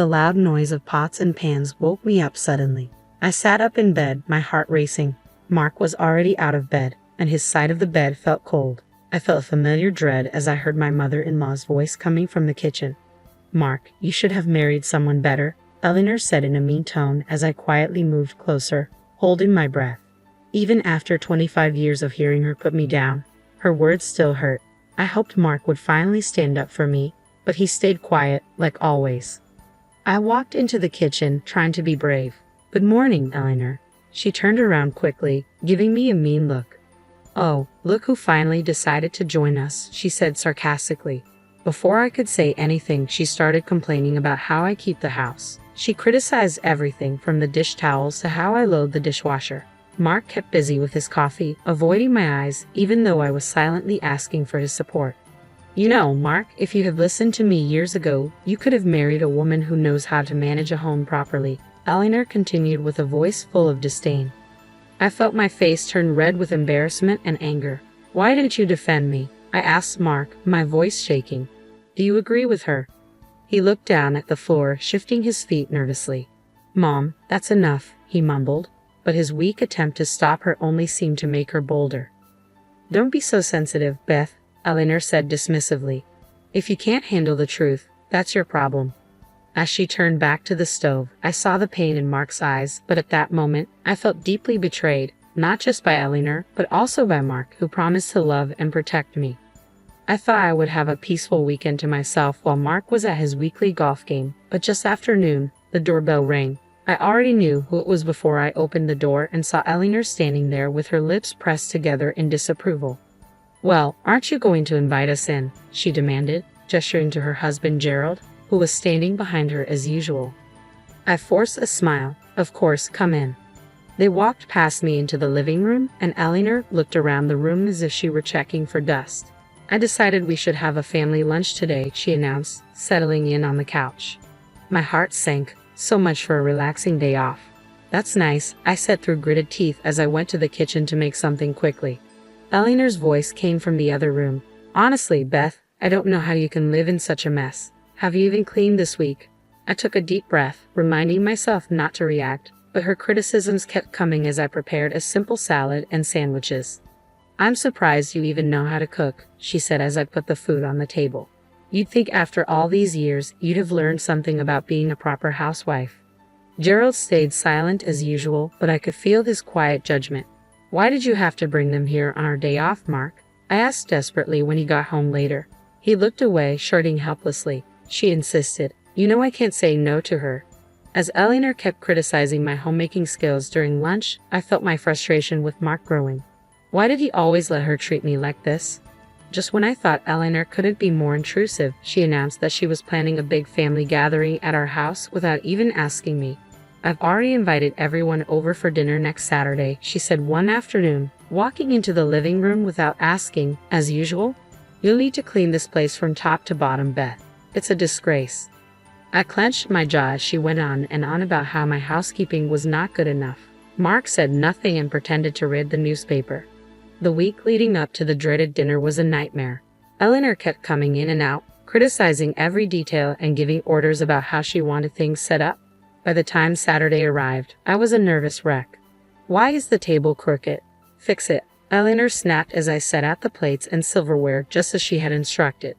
The loud noise of pots and pans woke me up suddenly. I sat up in bed, my heart racing. Mark was already out of bed, and his side of the bed felt cold. I felt a familiar dread as I heard my mother-in-law's voice coming from the kitchen. "Mark, you should have married someone better," Eleanor said in a mean tone as I quietly moved closer, holding my breath. Even after 25 years of hearing her put me down, her words still hurt. I hoped Mark would finally stand up for me, but he stayed quiet, like always. I walked into the kitchen, trying to be brave. "Good morning, Eleanor." She turned around quickly, giving me a mean look. "Oh, look who finally decided to join us," she said sarcastically. Before I could say anything, she started complaining about how I keep the house. She criticized everything from the dish towels to how I load the dishwasher. Mark kept busy with his coffee, avoiding my eyes, even though I was silently asking for his support. "You know, Mark, if you had listened to me years ago, you could have married a woman who knows how to manage a home properly," Eleanor continued with a voice full of disdain. I felt my face turn red with embarrassment and anger. "Why didn't you defend me?" I asked Mark, my voice shaking. "Do you agree with her?" He looked down at the floor, shifting his feet nervously. "Mom, that's enough," he mumbled, but his weak attempt to stop her only seemed to make her bolder. "Don't be so sensitive, Beth," Eleanor said dismissively. "If you can't handle the truth, that's your problem." As she turned back to the stove, I saw the pain in Mark's eyes, but at that moment, I felt deeply betrayed, not just by Eleanor, but also by Mark, who promised to love and protect me. I thought I would have a peaceful weekend to myself while Mark was at his weekly golf game, but just after noon, the doorbell rang. I already knew who it was before I opened the door and saw Eleanor standing there with her lips pressed together in disapproval. "Well, aren't you going to invite us in?" she demanded, gesturing to her husband Gerald, who was standing behind her as usual. I forced a smile. "Of course, come in." They walked past me into the living room, and Eleanor looked around the room as if she were checking for dust. "I decided we should have a family lunch today," she announced, settling in on the couch. My heart sank. So much for a relaxing day off. "That's nice," I said through gritted teeth as I went to the kitchen to make something quickly. Eleanor's voice came from the other room. "Honestly, Beth, I don't know how you can live in such a mess. Have you even cleaned this week?" I took a deep breath, reminding myself not to react, but her criticisms kept coming as I prepared a simple salad and sandwiches. "I'm surprised you even know how to cook," she said as I put the food on the table. "You'd think after all these years, you'd have learned something about being a proper housewife." Gerald stayed silent as usual, but I could feel his quiet judgment. "Why did you have to bring them here on our day off, Mark?" I asked desperately when he got home later. He looked away, shirting helplessly. She insisted. "You know I can't say no to her." As Eleanor kept criticizing my homemaking skills during lunch, I felt my frustration with Mark growing. Why did he always let her treat me like this? Just when I thought Eleanor couldn't be more intrusive, she announced that she was planning a big family gathering at our house without even asking me. "I've already invited everyone over for dinner next Saturday," she said one afternoon, walking into the living room without asking, as usual. "You'll need to clean this place from top to bottom, Beth. It's a disgrace." I clenched my jaw as she went on and on about how my housekeeping was not good enough. Mark said nothing and pretended to read the newspaper. The week leading up to the dreaded dinner was a nightmare. Eleanor kept coming in and out, criticizing every detail and giving orders about how she wanted things set up. By the time Saturday arrived, I was a nervous wreck. "Why is the table crooked? Fix it," Eleanor snapped as I set out the plates and silverware just as she had instructed.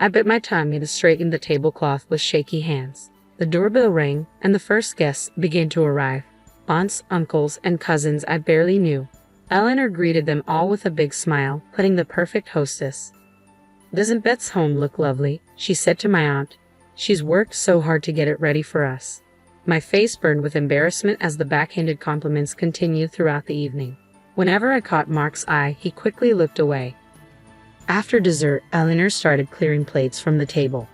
I bit my tongue and straightened the tablecloth with shaky hands. The doorbell rang, and the first guests began to arrive. Aunts, uncles, and cousins I barely knew. Eleanor greeted them all with a big smile, playing the perfect hostess. "Doesn't Beth's home look lovely?" she said to my aunt. "She's worked so hard to get it ready for us." My face burned with embarrassment as the backhanded compliments continued throughout the evening. Whenever I caught Mark's eye, he quickly looked away. After dessert, Eleanor started clearing plates from the table.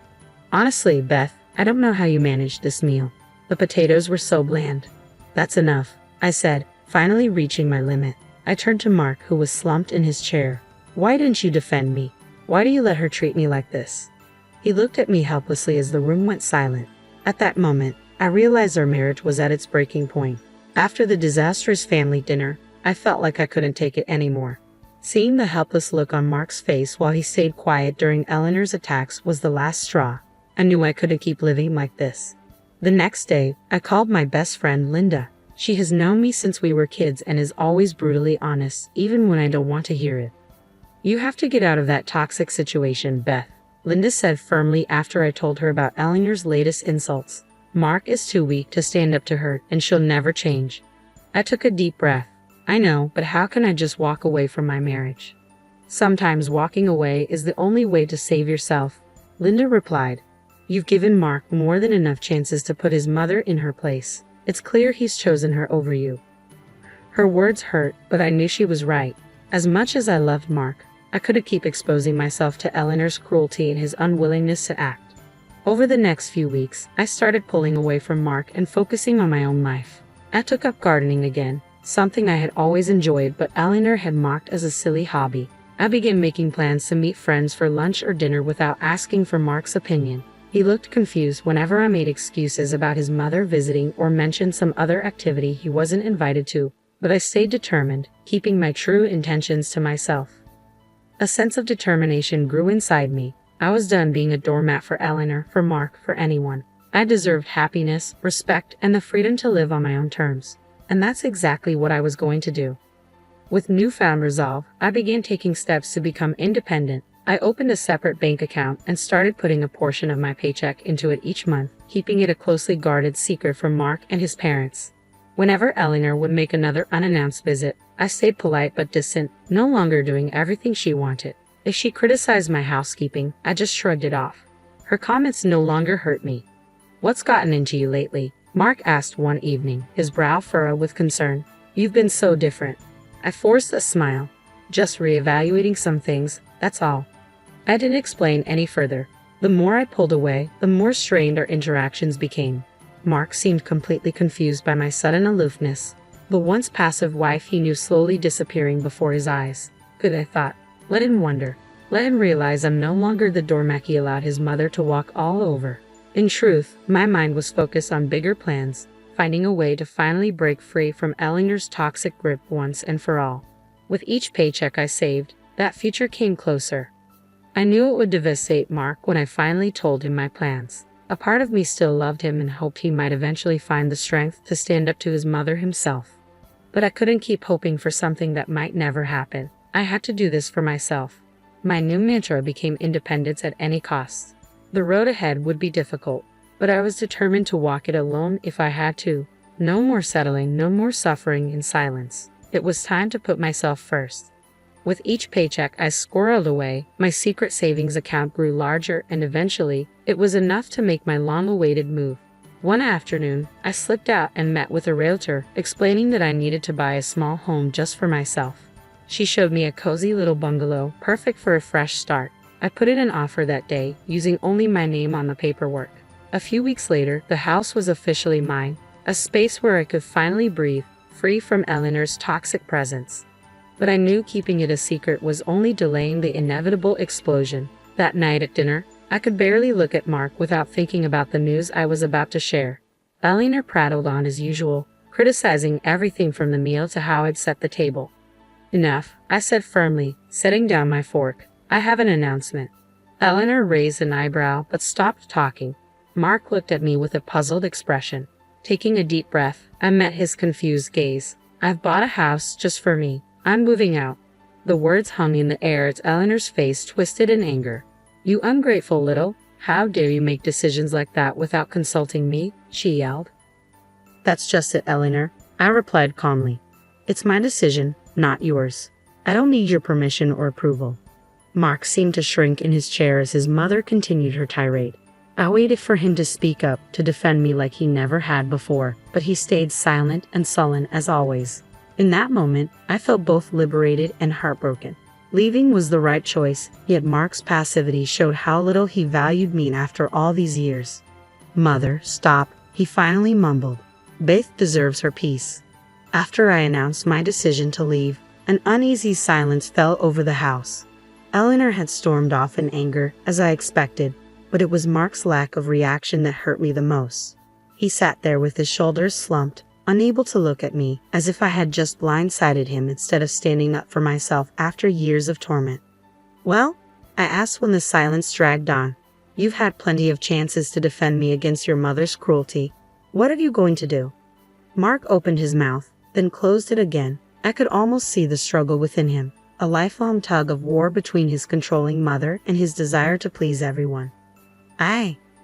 "Honestly, Beth, I don't know how you managed this meal. The potatoes were so bland." "That's enough," I said, finally reaching my limit. I turned to Mark, who was slumped in his chair. "Why didn't you defend me? Why do you let her treat me like this?" He looked at me helplessly as the room went silent. At that moment, I realized our marriage was at its breaking point. After the disastrous family dinner, I felt like I couldn't take it anymore. Seeing the helpless look on Mark's face while he stayed quiet during Eleanor's attacks was the last straw. I knew I couldn't keep living like this. The next day, I called my best friend Linda. She has known me since we were kids and is always brutally honest, even when I don't want to hear it. "You have to get out of that toxic situation, Beth," Linda said firmly after I told her about Eleanor's latest insults. "Mark is too weak to stand up to her, and she'll never change." I took a deep breath. "I know, but how can I just walk away from my marriage?" "Sometimes walking away is the only way to save yourself," Linda replied. "You've given Mark more than enough chances to put his mother in her place. It's clear he's chosen her over you." Her words hurt, but I knew she was right. As much as I loved Mark, I couldn't keep exposing myself to Eleanor's cruelty and his unwillingness to act. Over the next few weeks, I started pulling away from Mark and focusing on my own life. I took up gardening again, something I had always enjoyed but Eleanor had mocked as a silly hobby. I began making plans to meet friends for lunch or dinner without asking for Mark's opinion. He looked confused whenever I made excuses about his mother visiting or mentioned some other activity he wasn't invited to, but I stayed determined, keeping my true intentions to myself. A sense of determination grew inside me. I was done being a doormat for Eleanor, for Mark, for anyone. I deserved happiness, respect, and the freedom to live on my own terms. And that's exactly what I was going to do. With newfound resolve, I began taking steps to become independent. I opened a separate bank account and started putting a portion of my paycheck into it each month, keeping it a closely guarded secret from Mark and his parents. Whenever Eleanor would make another unannounced visit, I stayed polite but distant, no longer doing everything she wanted. If she criticized my housekeeping, I just shrugged it off. Her comments no longer hurt me. "What's gotten into you lately?" Mark asked one evening, his brow furrowed with concern. "You've been so different." I forced a smile. "Just reevaluating some things, that's all." I didn't explain any further. The more I pulled away, the more strained our interactions became. Mark seemed completely confused by my sudden aloofness. The once passive wife he knew slowly disappearing before his eyes. Good, I thought. Let him wonder. Let him realize I'm no longer the doormat he allowed his mother to walk all over. In truth, my mind was focused on bigger plans, finding a way to finally break free from Eleanor's toxic grip once and for all. With each paycheck I saved, that future came closer. I knew it would devastate Mark when I finally told him my plans. A part of me still loved him and hoped he might eventually find the strength to stand up to his mother himself. But I couldn't keep hoping for something that might never happen. I had to do this for myself. My new mantra became independence at any cost. The road ahead would be difficult, but I was determined to walk it alone if I had to. No more settling, no more suffering in silence. It was time to put myself first. With each paycheck I squirreled away, my secret savings account grew larger and eventually, it was enough to make my long-awaited move. One afternoon, I slipped out and met with a realtor, explaining that I needed to buy a small home just for myself. She showed me a cozy little bungalow, perfect for a fresh start. I put in an offer that day, using only my name on the paperwork. A few weeks later, the house was officially mine, a space where I could finally breathe, free from Eleanor's toxic presence. But I knew keeping it a secret was only delaying the inevitable explosion. That night at dinner, I could barely look at Mark without thinking about the news I was about to share. Eleanor prattled on as usual, criticizing everything from the meal to how I'd set the table. "Enough," I said firmly, setting down my fork. "I have an announcement." Eleanor raised an eyebrow but stopped talking. Mark looked at me with a puzzled expression. Taking a deep breath, I met his confused gaze. "I've bought a house just for me. I'm moving out." The words hung in the air as Eleanor's face twisted in anger. "You ungrateful little, how dare you make decisions like that without consulting me?" she yelled. "That's just it, Eleanor," I replied calmly. "It's my decision, not yours. I don't need your permission or approval." Mark seemed to shrink in his chair as his mother continued her tirade. I waited for him to speak up, to defend me like he never had before, but he stayed silent and sullen as always. In that moment, I felt both liberated and heartbroken. Leaving was the right choice, yet Mark's passivity showed how little he valued me after all these years. "Mother, stop," he finally mumbled. "Beth deserves her peace." After I announced my decision to leave, an uneasy silence fell over the house. Eleanor had stormed off in anger, as I expected, but it was Mark's lack of reaction that hurt me the most. He sat there with his shoulders slumped, unable to look at me, as if I had just blindsided him instead of standing up for myself after years of torment. "Well?" I asked when the silence dragged on. You've had plenty of chances to defend me against your mother's cruelty. What are you going to do?" Mark opened his mouth, then closed it again. I could almost see the struggle within him, a lifelong tug of war between his controlling mother and his desire to please everyone.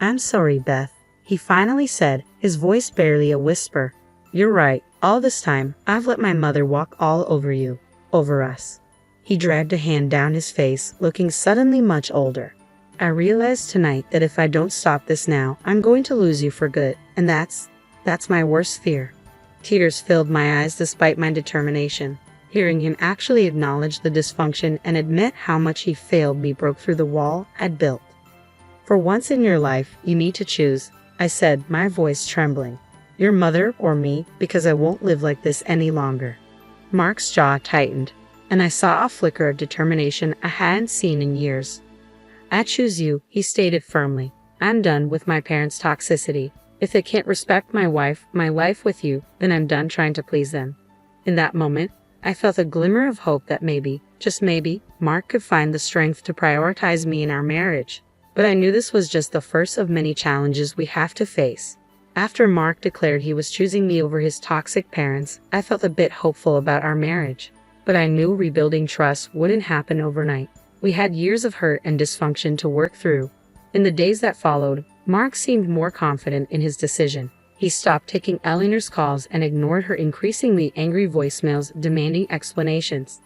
I'm sorry, Beth," he finally said, his voice barely a whisper. "You're right. All this time, I've let my mother walk all over you, over us." He dragged a hand down his face, looking suddenly much older. "I realized tonight that if I don't stop this now, I'm going to lose you for good, and that's my worst fear." Tears filled my eyes despite my determination. Hearing him actually acknowledge the dysfunction and admit how much he failed me broke through the wall I'd built. "For once in your life, you need to choose," I said, my voice trembling. "Your mother or me, because I won't live like this any longer." Mark's jaw tightened, and I saw a flicker of determination I hadn't seen in years. "I choose you," he stated firmly. "I'm done with my parents' toxicity. If they can't respect my life with you, then I'm done trying to please them." In that moment, I felt a glimmer of hope that maybe, just maybe, Mark could find the strength to prioritize me in our marriage. But I knew this was just the first of many challenges we have to face. After Mark declared he was choosing me over his toxic parents, I felt a bit hopeful about our marriage. But I knew rebuilding trust wouldn't happen overnight. We had years of hurt and dysfunction to work through. In the days that followed, Mark seemed more confident in his decision. He stopped taking Eleanor's calls and ignored her increasingly angry voicemails demanding explanations.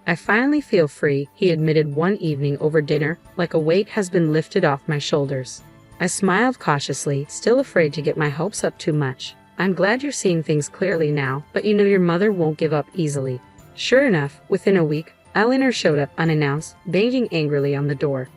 "I finally feel free," he admitted one evening over dinner, "like a weight has been lifted off my shoulders." I smiled cautiously, still afraid to get my hopes up too much. "I'm glad you're seeing things clearly now, but you know your mother won't give up easily." Sure enough, within a week, Eleanor showed up unannounced, banging angrily on the door.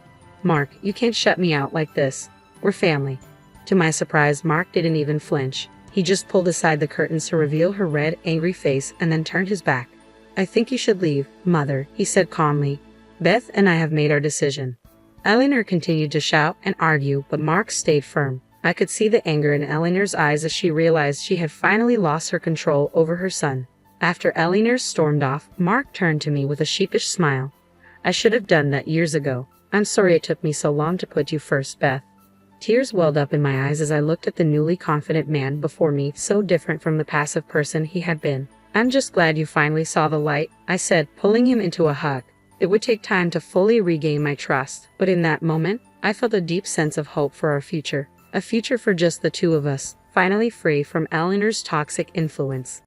"Mark, you can't shut me out like this. We're family." To my surprise, Mark didn't even flinch. He just pulled aside the curtains to reveal her red, angry face and then turned his back. "I think you should leave, Mother," he said calmly. "Beth and I have made our decision." Eleanor continued to shout and argue, but Mark stayed firm. I could see the anger in Eleanor's eyes as she realized she had finally lost her control over her son. After Eleanor stormed off, Mark turned to me with a sheepish smile. "I should have done that years ago. I'm sorry it took me so long to put you first, Beth." Tears welled up in my eyes as I looked at the newly confident man before me, so different from the passive person he had been. "I'm just glad you finally saw the light," I said, pulling him into a hug. It would take time to fully regain my trust, but in that moment, I felt a deep sense of hope for our future. A future for just the two of us, finally free from Eleanor's toxic influence.